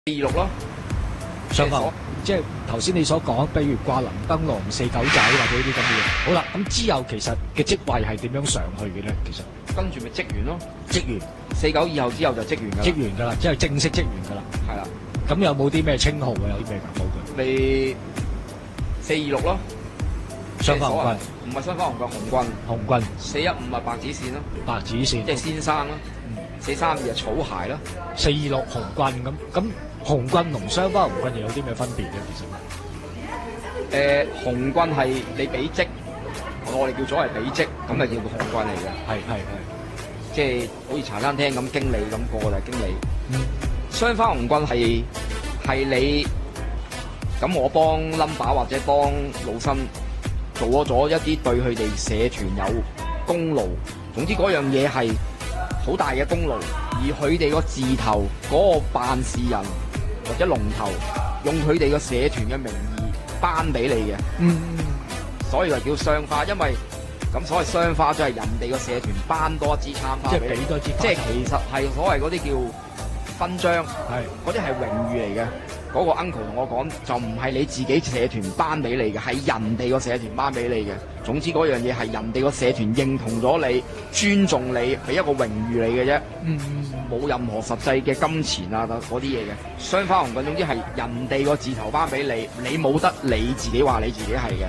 426咯，雙方即係頭先你所講，比如掛臨燈籠、四九仔或者呢啲咁嘅嘢。好啦，咁之後其實嘅職位係點樣上去嘅咧？其實跟住咪職員咯職員，492後之後就職員㗎啦。職員㗎啦，即係正式職員㗎啦。係啦，咁有冇啲咩稱號啊？有啲咩㗎冇嘅？你426咯，雙方紅軍，唔係雙方紅軍，紅軍。紅軍415咪白紙線咯，白紙線，即係先生咯。432就草鞋咯。 426紅軍咁紅軍同雙方紅軍又有啲咩分別咧？其實紅軍係你俾職，我哋叫咗係俾職，咁就叫紅軍嚟嘅。係即係好似茶餐廳咁，經理咁個就係經理。雙花紅軍係你咁，我幫 number 或者幫老生做咗一啲對佢哋社團有功勞，總之嗰樣嘢係好大嘅功勞，而佢哋個字頭嗰個辦事人或者龍頭用佢哋個社團嘅名義頒俾你嘅。所以就叫雙花，因為咁所謂雙花就係人哋個社團頒多一支參花即係俾你，俾多支花即係其實係所謂嗰啲叫勳章，嗰啲係榮譽嚟嘅。嗰個 uncle 同我講，就唔係你自己社團頒俾你嘅，係人哋個社團頒俾你嘅。總之嗰樣嘢係人哋個社團認同咗你、尊重你，係一個榮譽嚟嘅啫。冇任何實際嘅金錢啊嗰啲嘢嘅。雙花紅棍總之係人哋個字頭頒俾你，你冇得你自己話你自己係嘅。